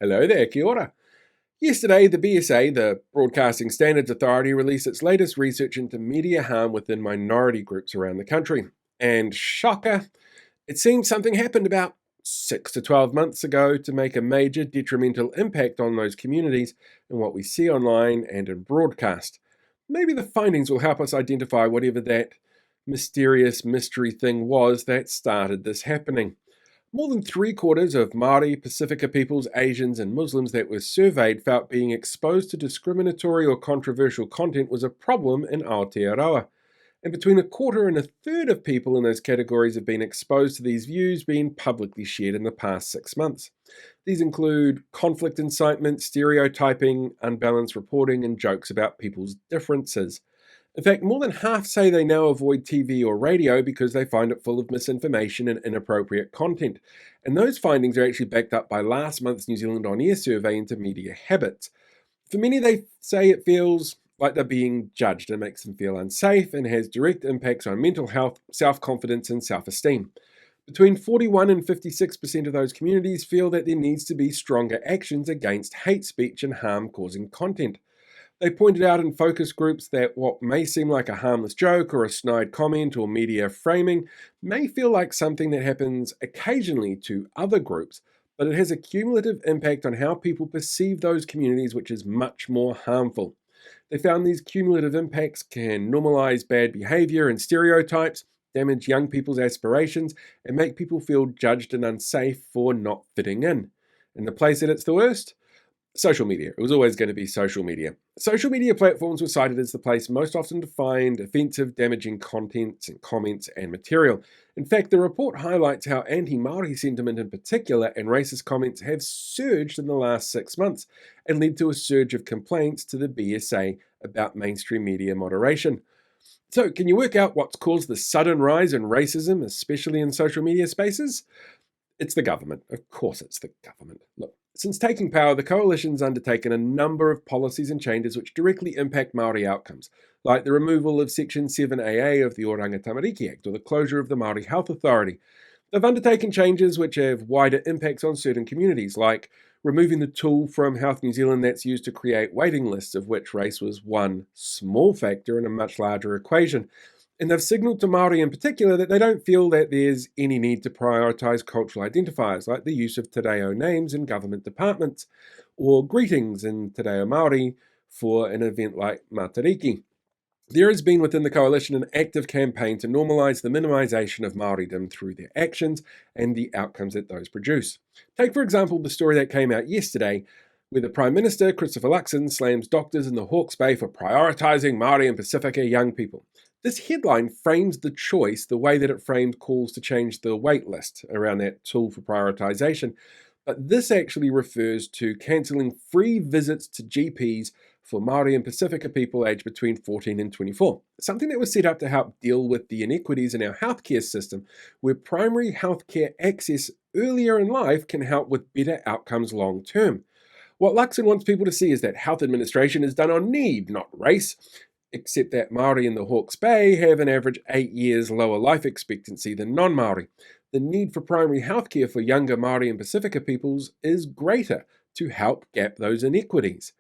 Hello there, kia ora. Yesterday, the BSA, the Broadcasting Standards Authority, released its latest research into media harm within minority groups around the country. And shocker, it seems something happened about 6 to 12 months ago to make a major detrimental impact on those communities in what we see online and in broadcast. Maybe the findings will help us identify whatever that mysterious mystery thing was that started this happening. More than three-quarters of Māori, Pacifica peoples, Asians, and Muslims that were surveyed felt being exposed to discriminatory or controversial content was a problem in Aotearoa. And between a quarter and a third of people in those categories have been exposed to these views being publicly shared in the past 6 months. These include conflict incitement, stereotyping, unbalanced reporting, and jokes about people's differences. In fact, more than half say they now avoid TV or radio because they find it full of misinformation and inappropriate content. And those findings are actually backed up by last month's New Zealand On Air survey into media habits. For many, they say it feels like they're being judged and makes them feel unsafe and has direct impacts on mental health, self-confidence, and self-esteem. Between 41 and 56% of those communities feel that there needs to be stronger actions against hate speech and harm-causing content. They pointed out in focus groups that what may seem like a harmless joke or a snide comment or media framing may feel like something that happens occasionally to other groups, but it has a cumulative impact on how people perceive those communities, which is much more harmful. They found these cumulative impacts can normalize bad behavior and stereotypes, damage young people's aspirations, and make people feel judged and unsafe for not fitting in. And the place that it's the worst? Social media. It was always going to be social media. Social media platforms were cited as the place most often to find offensive, damaging contents and comments and material. In fact, the report highlights how anti-Māori sentiment in particular and racist comments have surged in the last 6 months and led to a surge of complaints to the BSA about mainstream media moderation. So, can you work out what's caused the sudden rise in racism, especially in social media spaces? It's the government. Of course it's the government. Look, since taking power, the coalition's undertaken a number of policies and changes which directly impact Māori outcomes, like the removal of Section 7AA of the Oranga Tamariki Act or the closure of the Māori Health Authority. They've undertaken changes which have wider impacts on certain communities, like removing the tool from Health New Zealand that's used to create waiting lists, of which race was one small factor in a much larger equation. And they've signalled to Māori in particular that they don't feel that there's any need to prioritise cultural identifiers like the use of te reo names in government departments or greetings in te reo Māori for an event like Matariki. There has been within the coalition an active campaign to normalise the minimisation of Māoridom through their actions and the outcomes that those produce. Take, for example, the story that came out yesterday where the Prime Minister, Christopher Luxon, slams doctors in the Hawke's Bay for prioritising Māori and Pacifica young people. This headline frames the choice the way that it framed calls to change the wait list around that tool for prioritisation, but this actually refers to cancelling free visits to GPs for Māori and Pacifica people aged between 14 and 24, something that was set up to help deal with the inequities in our healthcare system, where primary healthcare access earlier in life can help with better outcomes long term. What Luxon wants people to see is that health administration is done on need, not race, except that Māori in the Hawke's Bay have an average 8 years lower life expectancy than non-Māori. The need for primary healthcare for younger Māori and Pacifica peoples is greater to help gap those inequities.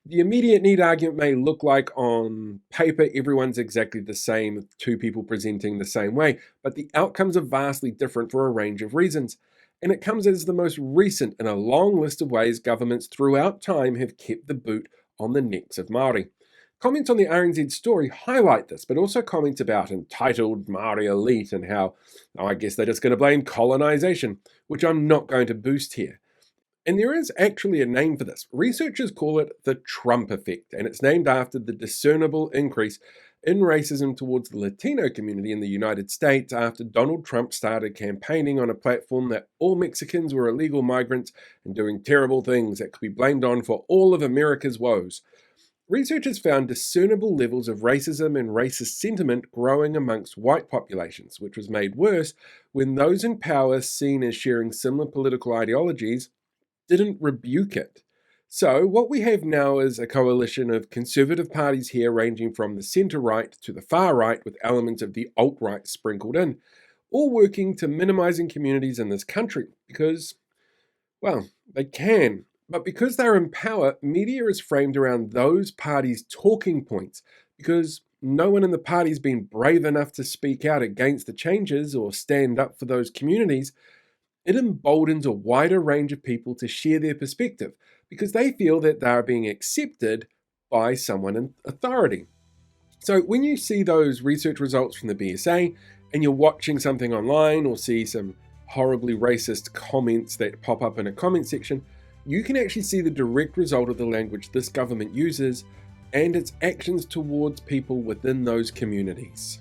The immediate need argument may look like on paper everyone's exactly the same, with two people presenting the same way, but the outcomes are vastly different for a range of reasons. And it comes as the most recent in a long list of ways governments throughout time have kept the boot on the necks of Māori. Comments on the RNZ story highlight this, but also comments about entitled Māori elite and how, I guess they're just going to blame colonisation, which I'm not going to boost here. And there is actually a name for this. Researchers call it the Trump effect, and it's named after the discernible increase in racism towards the Latino community in the United States after Donald Trump started campaigning on a platform that all Mexicans were illegal migrants and doing terrible things that could be blamed on for all of America's woes. Researchers found discernible levels of racism and racist sentiment growing amongst white populations, which was made worse when those in power seen as sharing similar political ideologies didn't rebuke it. So what we have now is a coalition of conservative parties here ranging from the centre-right to the far-right with elements of the alt-right sprinkled in, all working to minimising communities in this country because, well, they can. But because they're in power, media is framed around those parties' talking points because no one in the party's been brave enough to speak out against the changes or stand up for those communities. It emboldens a wider range of people to share their perspective because they feel that they are being accepted by someone in authority. So when you see those research results from the BSA and you're watching something online or see some horribly racist comments that pop up in a comment section, you can actually see the direct result of the language this government uses and its actions towards people within those communities.